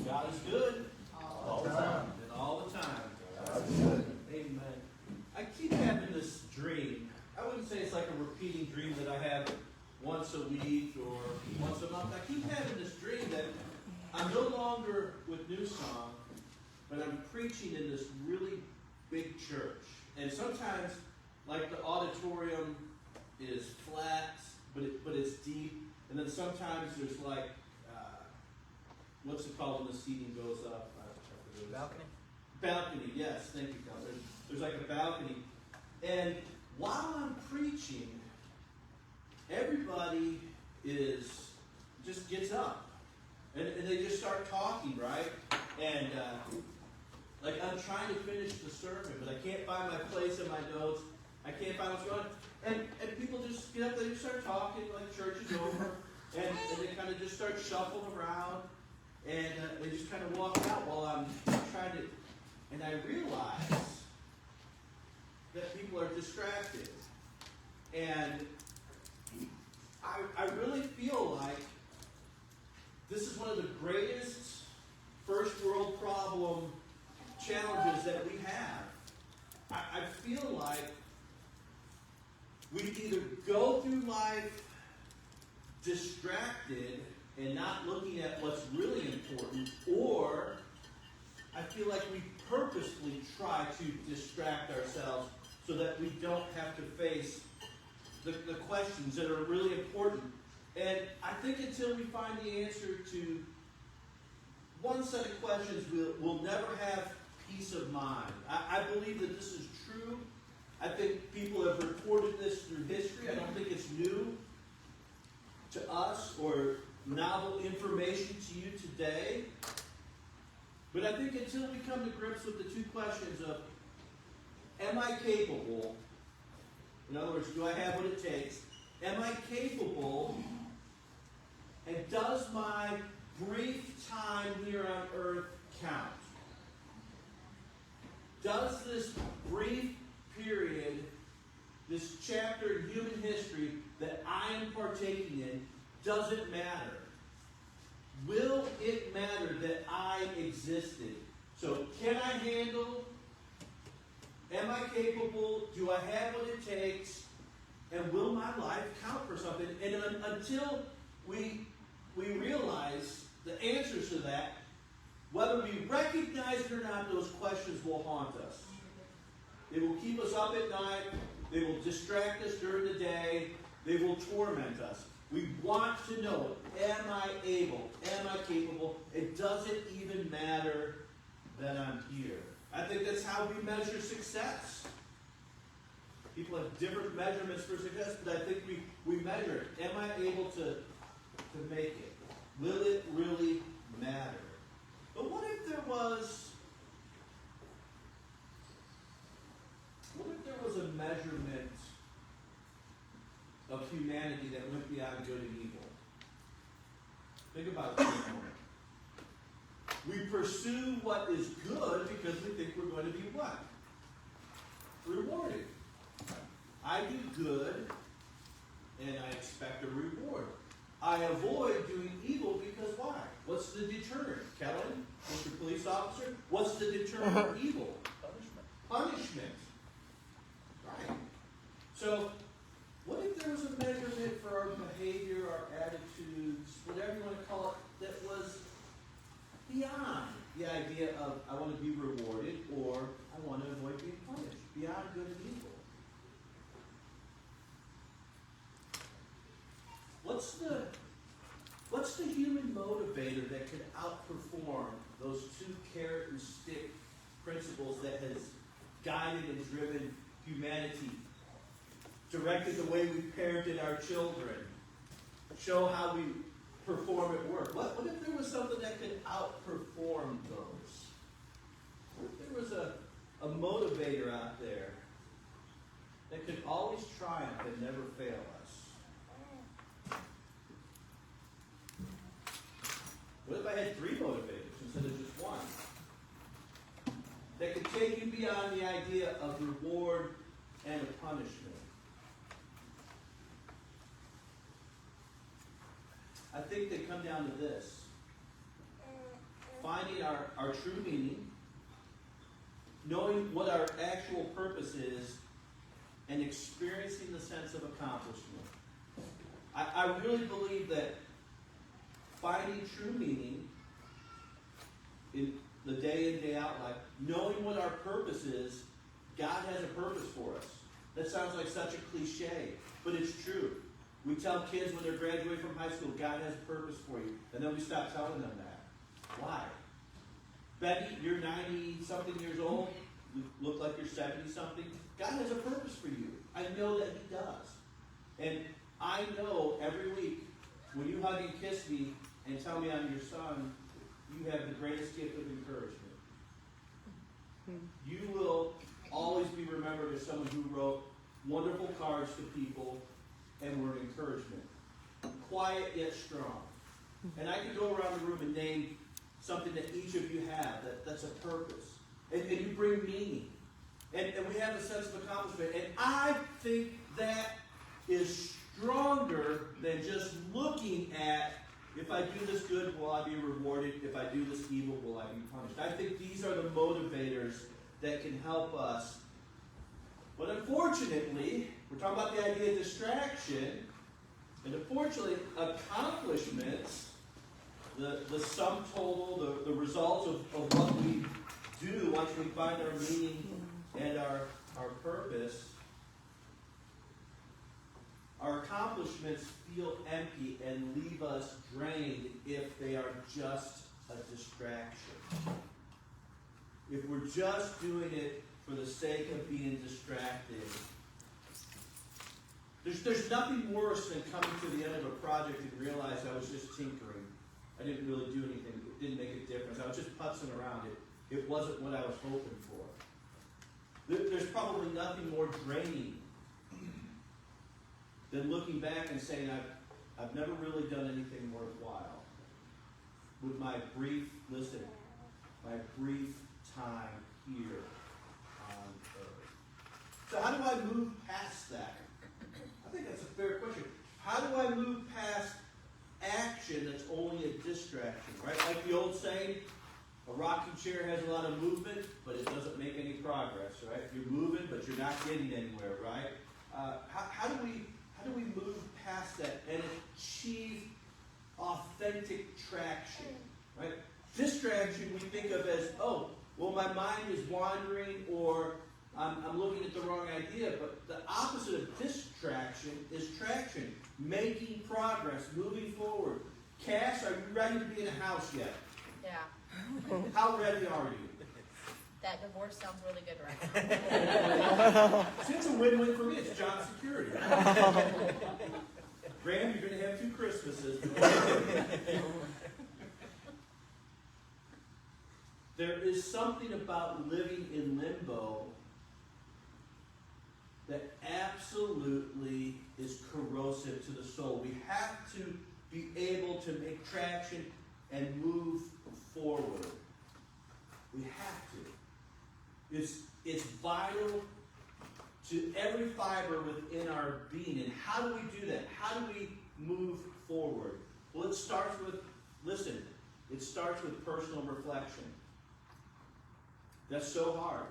God is good. All the time. And all the time. God is good. Amen. I keep having this dream. I wouldn't say it's like a repeating dream that I have once a week or once a month. I keep having this dream that I'm no longer with New Song, but I'm preaching in this really big church. And sometimes, like the auditorium is flat, but it's deep. And then sometimes there's like, what's it called when the seating goes up? Balcony? Balcony, yes, thank you, Cal. There's like a balcony. And while I'm preaching, everybody just gets up. And they just start talking, right? And like I'm trying to finish the sermon, but I can't find my place in my notes. I can't find what's going on. And people just get up, they just start talking like church is over. And they kind of just start shuffling around. And they just kind of walk out while I'm trying to, and I realize that people are distracted. And I really feel like this is one of the greatest first world problem challenges that we have. I feel like we either go through life distracted and not looking at what's really important, or I feel like we purposefully try to distract ourselves so that we don't have to face the questions that are really important. And I think until we find the answer to one set of questions, we'll never have peace of mind. I believe that this is true. I think people have reported this through history. I don't think it's new to us or novel information to you today. But I think until we come to grips with the two questions of, am I capable? In other words, do I have what it takes? Am I capable? And does my brief time here on earth count? Does this brief period, this chapter in human history that I am partaking in, does it matter? Will it matter that I existed? So, can I handle? Am I capable? Do I have what it takes? And will my life count for something? And until we realize the answers to that, whether we recognize it or not, those questions will haunt us. They will keep us up at night. They will distract us during the day. They will torment us. We want to know, am I able? Am I capable? It doesn't even matter that I'm here. I think that's how we measure success. People have different measurements for success, but I think we measure it. Am I able to make it? Will it really matter? But what if there was a measurement of humanity that went beyond good and evil? Think about it for a moment. We pursue what is good because we think we're going to be what? Rewarded. I do good and I expect a reward. I avoid doing evil because why? What's the deterrent? Kellen, Mr. Police Officer, what's the deterrent for evil? Punishment. Right. So, what if there was a measurement for our behavior, our attitudes, whatever you want to call it, that was beyond the idea of I want to be rewarded or I want to avoid being punished, beyond good and evil? What's the human motivator that could outperform those two carrot and stick principles that has guided and driven humanity, directed the way we parented our children, show how we perform at work? What if there was something that could outperform those? What if there was a motivator out there that could always triumph and never fail us? What if I had three motivators instead of just one? That could take you beyond the idea of reward and of punishment. I think they come down to this. Finding our true meaning, knowing what our actual purpose is, and experiencing the sense of accomplishment. I really believe that finding true meaning in the day in, day out life, knowing what our purpose is, God has a purpose for us. That sounds like such a cliche, but it's true. We tell kids when they're graduating from high school, God has a purpose for you, and then we stop telling them that. Why? Becky, you're 90-something years old. You look like you're 70-something. God has a purpose for you. I know that He does. And I know every week when you hug and kiss me and tell me I'm your son, you have the greatest gift of encouragement. You will always be remembered as someone who wrote wonderful cards to people and were an encouragement. Quiet yet strong. And I can go around the room and name something that each of you have that's a purpose. And you bring meaning. And we have a sense of accomplishment. And I think that is stronger than just looking at, if I do this good, will I be rewarded? If I do this evil, will I be punished? I think these are the motivators that can help us. But unfortunately, we're talking about the idea of distraction. And unfortunately, accomplishments, the sum total, the results of what we do once we find our meaning and our purpose, our accomplishments feel empty and leave us drained if they are just a distraction. If we're just doing it for the sake of being distracted. There's nothing worse than coming to the end of a project and realize I was just tinkering. I didn't really do anything. It didn't make a difference. I was just putzing around it. It wasn't what I was hoping for. There's probably nothing more draining than looking back and saying, I've never really done anything worthwhile. With my brief time here on earth. So how do I move past that? I think that's a fair question. How do I move past action that's only a distraction, right? Like the old saying, a rocking chair has a lot of movement, but it doesn't make any progress, right? You're moving, but you're not getting anywhere, right? How do we move past that and achieve authentic traction, right? Distraction we think of as, oh, well, my mind is wandering, or I'm looking at the wrong idea. But the opposite of distraction is traction, making progress, moving forward. Cass, are you ready to be in a house yet? Yeah. How ready are you? That divorce sounds really good right now. It's a win-win for me. It's job security. Graham, you're going to have 2 Christmases. There is something about living in limbo that absolutely is corrosive to the soul. We have to be able to make traction and move forward. We have to. It's vital to every fiber within our being. And how do we do that? How do we move forward? Well, it starts with personal reflection. That's so hard.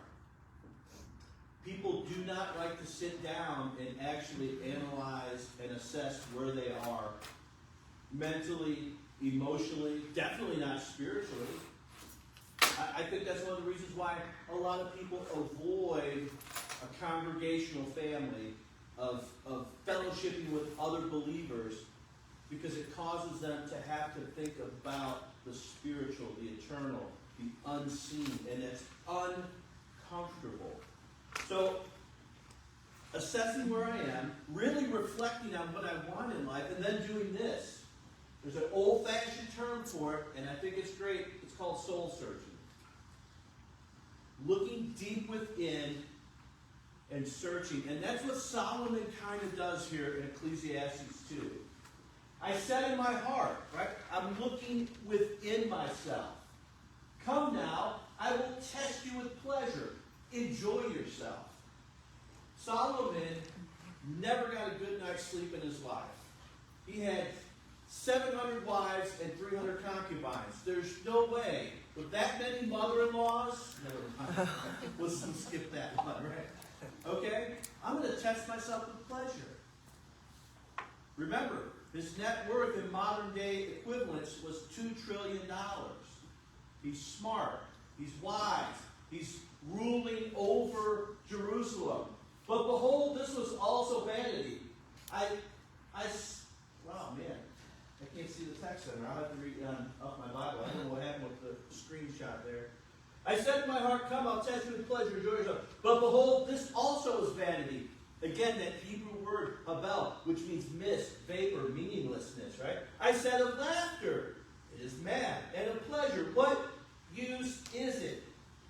People do not like to sit down and actually analyze and assess where they are mentally, emotionally, definitely not spiritually. I think that's one of the reasons why a lot of people avoid a congregational family of fellowshipping with other believers, because it causes them to have to think about the spiritual, the eternal, the unseen, and it's uncomfortable. So, assessing where I am, really reflecting on what I want in life, and then doing this. There's an old-fashioned term for it, and I think it's great. It's called soul searching. Looking deep within and searching. And that's what Solomon kind of does here in Ecclesiastes 2. I said in my heart, right? I'm looking within myself. Come now, I will test you with pleasure. Enjoy yourself. Solomon never got a good night's sleep in his life. He had 700 wives and 300 concubines. There's no way. With that many mother-in-laws, never mind. Let's skip that one, right? Okay? I'm going to test myself with pleasure. Remember, his net worth in modern day equivalents was $2 trillion. He's smart. He's wise. He's ruling over Jerusalem. But behold, this was also vanity. Wow, man. I can't see the text center. I'll have to read off my Bible. I don't know what happened with the screenshot there. I said in my heart, come, I'll test you with pleasure, enjoy yourself. But behold, this also is vanity. Again, that Hebrew word, habel, which means mist, vapor, meaninglessness, right? I said of laughter, it is mad, and of pleasure, what use is it?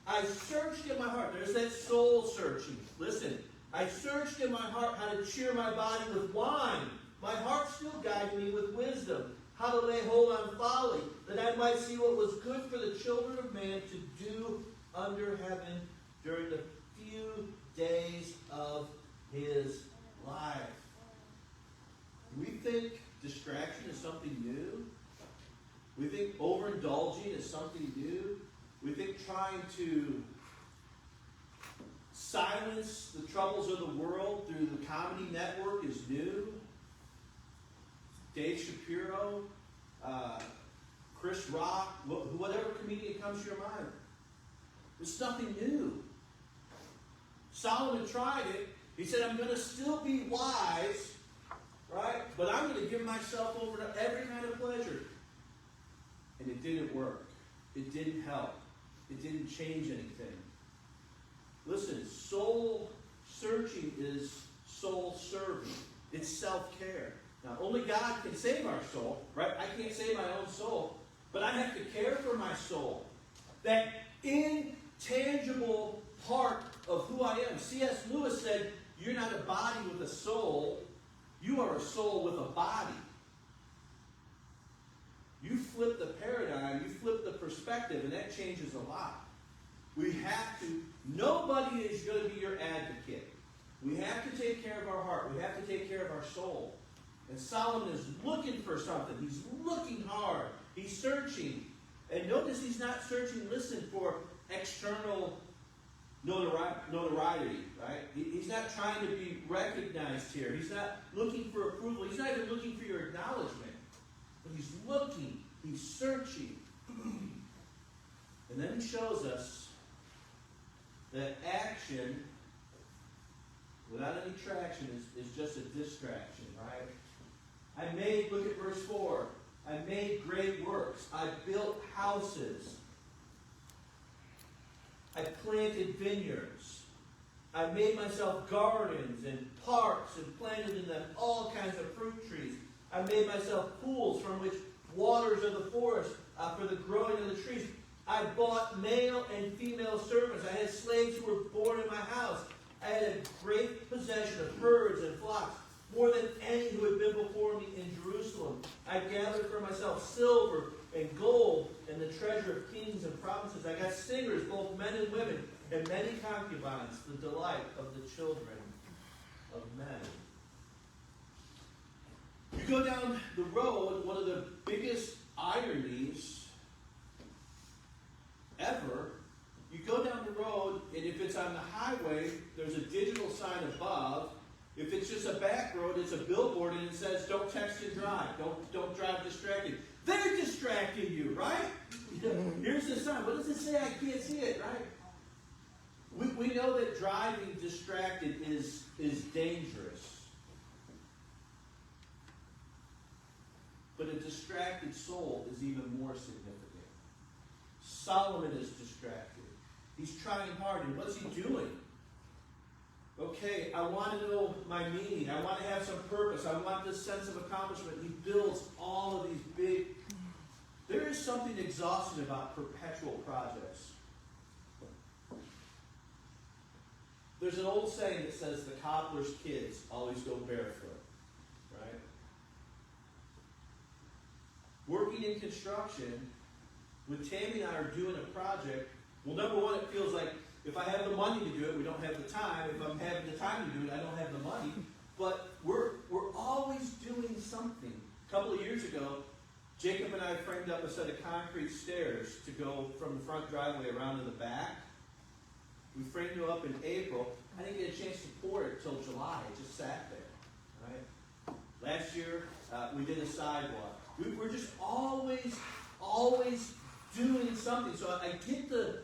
I searched in my heart. There's that soul searching. Listen, I searched in my heart how to cheer my body with wine. My heart still guided me with wisdom, how to lay hold on folly, that I might see what was good for the children of man to do under heaven during the few days of his life. We think distraction is something new. We think overindulging is something new. We think trying to silence the troubles of the world through the comedy network is new. Dave Shapiro, Chris Rock, whatever comedian comes to your mind. It's nothing new. Solomon tried it. He said, I'm going to still be wise, right? But I'm going to give myself over to every kind of pleasure. And it didn't work. It didn't help. It didn't change anything. Listen, soul searching is soul serving. It's self-care. Now, only God can save our soul, right? I can't save my own soul, but I have to care for my soul. That intangible part of who I am. C.S. Lewis said, you're not a body with a soul. You are a soul with a body. You flip the paradigm, you flip the perspective, and that changes a lot. We have to, nobody is going to be your advocate. We have to take care of our heart. We have to take care of our soul. And Solomon is looking for something. He's looking hard. He's searching. And notice he's not searching, listen, for external notoriety, right? He's not trying to be recognized here. He's not looking for approval. He's not even looking for your acknowledgement. But he's looking. He's searching. And then he shows us that action without any traction is just a distraction, right? Look at verse 4. I made great works. I built houses. I planted vineyards. I made myself gardens and parks and planted in them all kinds of fruit trees. I made myself pools from which waters of the forest for the growing of the trees. I bought male and female servants. I had slaves who were born in my house. I had a great possession of herds and flocks, more than any who had been before me in Jerusalem. I gathered for myself silver and gold and the treasure of kings and provinces. I got singers, both men and women, and many concubines, the delight of the children of men. You go down the road, one of the biggest ironies ever, you go down the road, and if it's on the highway, there's a digital sign above. If it's just a back road, it's a billboard, and it says, don't text and drive. Don't drive distracted. They're distracting you, right? Here's the sign. What does it say? I can't see it, right? We know that driving distracted is dangerous. But a distracted soul is even more significant. Solomon is distracted. He's trying hard. And what's he doing? Okay, I want to know my meaning. I want to have some purpose. I want this sense of accomplishment. He builds all of these big... There is something exhausting about perpetual projects. There's an old saying that says the cobbler's kids always go barefoot. Right? Working in construction, when Tammy and I are doing a project, well, number one, it feels like if I have the money to do it, we don't have the time. If I'm having the time to do it, I don't have the money. But we're always doing something. couple of years ago, Jacob and I framed up a set of concrete stairs to go from the front driveway around to the back. We framed them up in April. I didn't get a chance to pour it till July. It just sat there. Right? Last year, we did a sidewalk. We're just always doing something. So I get the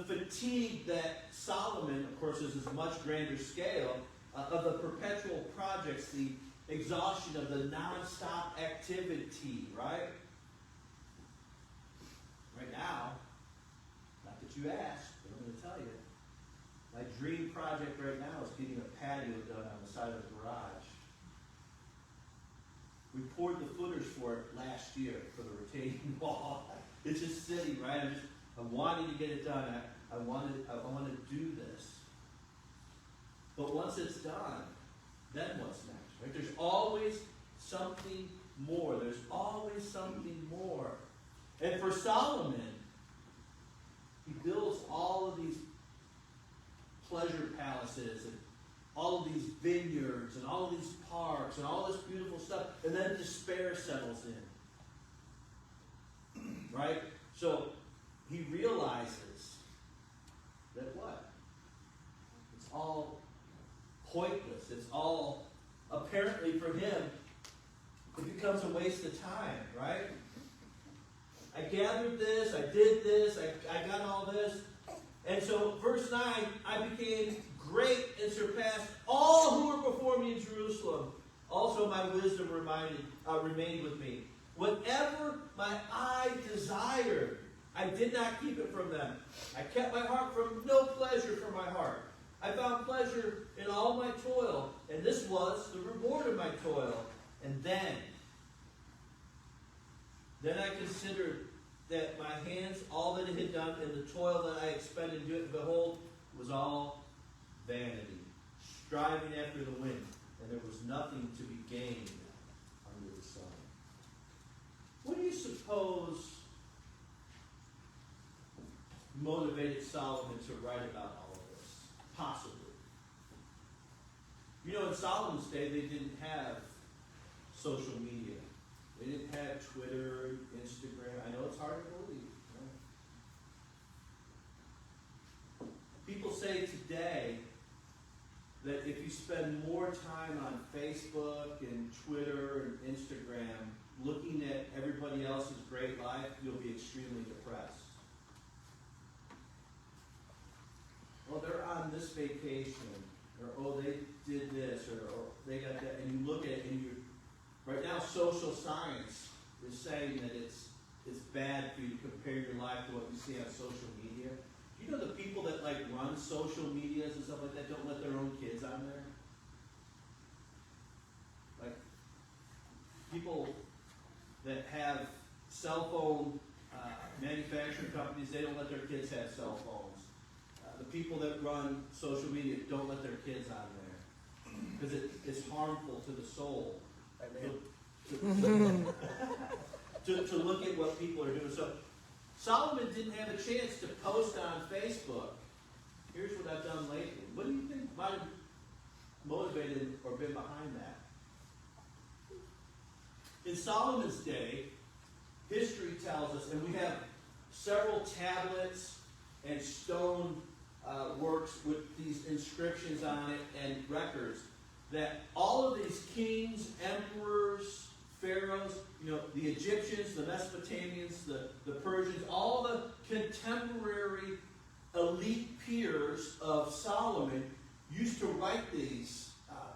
fatigue that Solomon, of course, is a much grander scale, of the perpetual projects, the exhaustion of the non-stop activity, right? Right now, not that you asked, but I'm going to tell you, my dream project right now is getting a patio done on the side of the garage. We poured the footers for it last year for the retaining wall. It's just sitting, right? I'm wanting to get it done. I want to do this. But once it's done, then what's next? Right? There's always something more. There's always something more. And for Solomon, he builds all of these pleasure palaces and all of these vineyards and all of these parks and all this beautiful stuff. And then despair settles in. Right? So he realizes that what? It's all pointless. It's all, apparently for him, it becomes a waste of time, right? I gathered this, I did this, I got all this. And so, verse 9, I became great and surpassed all who were before me in Jerusalem. Also my wisdom remained with me. Whatever my eye desired, I did not keep it from them. I kept my heart from no pleasure from my heart. I found pleasure in all my toil, and this was the reward of my toil. And then I considered that my hands, all that it had done, and the toil that I expended in doing it, behold, was all vanity, striving after the wind, and there was nothing to be gained under the sun. What do you suppose motivated Solomon to write about all of this? Possibly. You know, in Solomon's day, they didn't have social media. They didn't have Twitter, Instagram. I know it's hard to believe. Right? People say today that if you spend more time on Facebook and Twitter and Instagram looking at everybody else's great life, you'll be extremely depressed. Well, they're on this vacation, or oh, they did this, or they got that, and you look at it and you. Right now, social science is saying that it's bad for you to compare your life to what you see on social media. You know the people that like run social medias and stuff like that don't let their own kids on there? Like people that have cell phone manufacturing companies, they don't let their kids have cell phones. The people that run social media don't let their kids on there because it's harmful to the soul. To look at what people are doing. So Solomon didn't have a chance to post on Facebook. Here's what I've done lately. What do you think might have motivated or been behind that? In Solomon's day, history tells us, and we have several tablets and stone works with these inscriptions on it and records, that all of these kings, emperors, pharaohs, you know, the Egyptians, the Mesopotamians, the Persians, all the contemporary elite peers of Solomon used to write these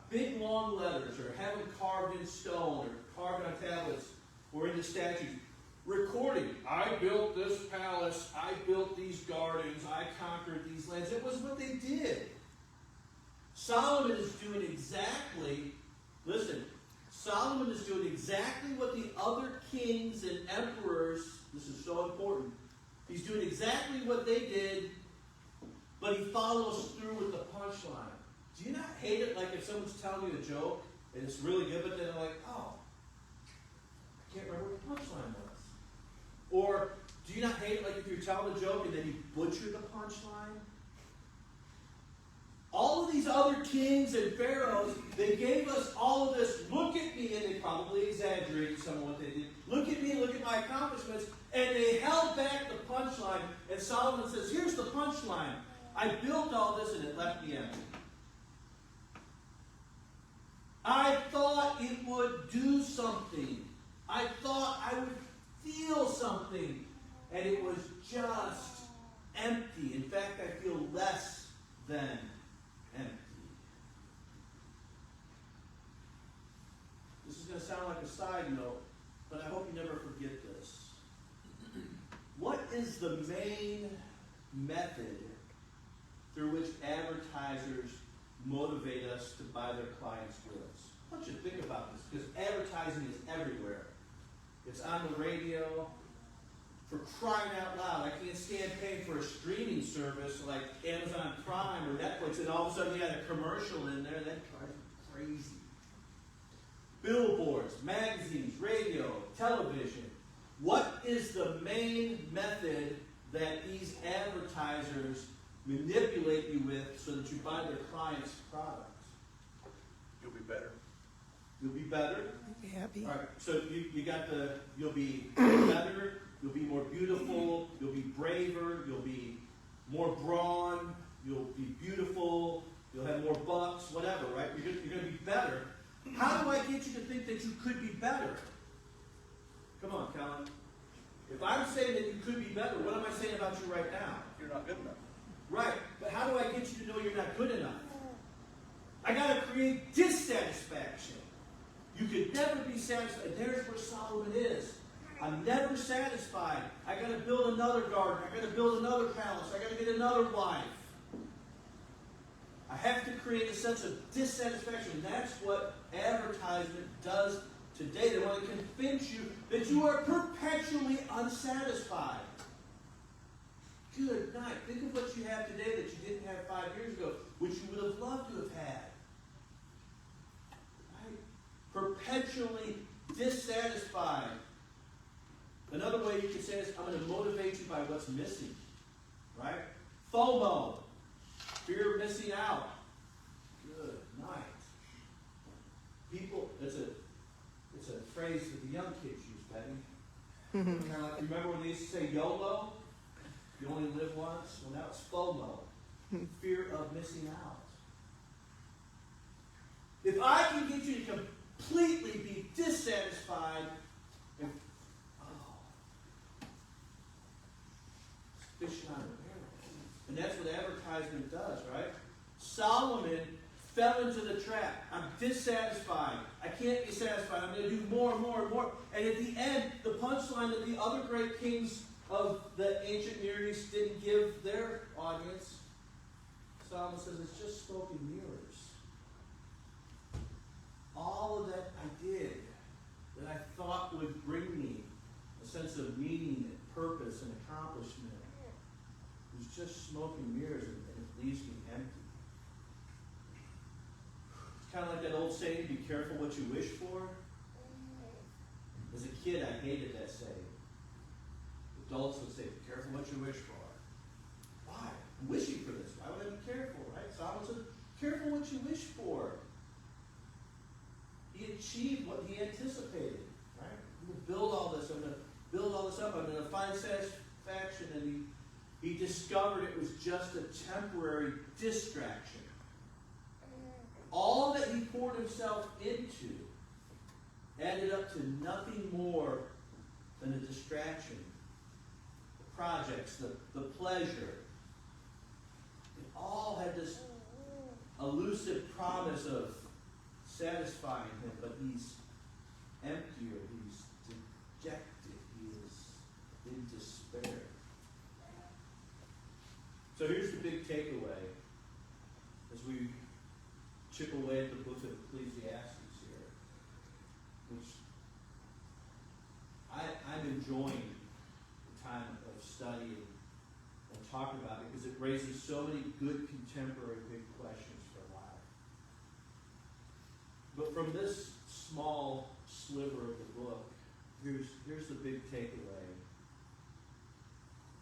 big long letters or have them carved in stone or carved on tablets or into statues, recording, I built this palace, I built these gardens, I conquered these lands. It was what they did. Solomon is doing exactly, listen, Solomon is doing exactly what the other kings and emperors, this is so important, he's doing exactly what they did, but he follows through with the punchline. Do you not hate it like if someone's telling you a joke and it's really good, but then they're like, oh, I can't remember what the punchline was. Or do you not hate it like if you're telling a joke and then you butcher the punchline? All of these other kings and pharaohs, they gave us all of this, look at me, and they probably exaggerated some of what they did. Look at me, look at my accomplishments, and they held back the punchline. And Solomon says, here's the punchline. I built all this and it left me empty. I thought it would do something. I thought I would feel something. And it was just empty. In fact, I feel less than empty. This is going to sound like a side note, but I hope you never forget this. What is the main method through which advertisers motivate us to buy their clients' goods? I want you to think about this, because advertising is everywhere. It's on the radio. For crying out loud, I can't stand paying for a streaming service like Amazon Prime or Netflix, and all of a sudden you got a commercial in there. That drives me crazy. Billboards, magazines, radio, television. What is the main method that these advertisers manipulate you with so that you buy their clients' products? You'll be better. You'll be better? Be happy. All right, so you got you'll be better, you'll be more beautiful, you'll be braver, you'll be more brawn, you'll be beautiful, you'll have more bucks, whatever, right? You're going to be better. How do I get you to think that you could be better? Come on, Colin. If I'm saying that you could be better, what am I saying about you right now? You're not good enough. Right, but how do I get you to know you're not good enough? I got to create dissatisfaction. You could never be satisfied. There's where Solomon is. I'm never satisfied. I got to build another garden. I got to build another palace. I got to get another wife. I have to create a sense of dissatisfaction. That's what advertisement does today. They want to convince you that you are perpetually unsatisfied. Good night. Think of what you have today that you didn't have 5 years ago, which you would have loved to have had. Right? Perpetually dissatisfied. Another way you could say is, I'm going to motivate you by what's missing. Right? FOMO. Fear of missing out. Good night. People, it's a phrase that the young kids use, Betty. Kind of like, remember when they used to say YOLO? You only live once? Well, now it's FOMO. Fear of missing out. If I can get you to completely be dissatisfied, fishing on a barrel. And that's what advertisement does, right? Solomon fell into the trap. I'm dissatisfied. I can't be satisfied. I'm going to do more and more and more. And at the end, the punchline that the other great kings of the ancient Near East didn't give their audience, Solomon says, it's just smoke and mirrors. All of that I did, that I thought would bring me a sense of meaning and purpose and accomplishment, was just smoke and mirrors, and it leaves me empty. It's kind of like that old saying, be careful what you wish for. As a kid, I hated that saying. Adults would say, be careful what you wish for. Why? I'm wishing for this. Why would I be careful, right? Solomon said, careful what you wish for. He achieved what he anticipated, right? I'm going to build all this. I'm going to build all this up. I'm going to find satisfaction. And he discovered it was just a temporary distraction. All that he poured himself into added up to nothing more than a distraction. The projects, the pleasure. It all had this elusive promise of satisfying him, but he's emptier, he's dejected, he is in despair. So here's the big takeaway as we chip away at the book of Ecclesiastes here, which I'm enjoying the time of studying and talking about it because it raises so many good contemporary big questions for life. But from this small sliver of the book, here's the big takeaway.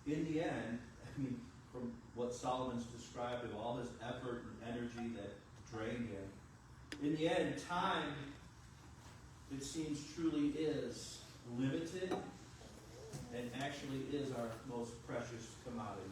In the end, I mean, from what Solomon's described of all his effort and energy that drained him. In the end, time, it seems, truly is limited and actually is our most precious commodity.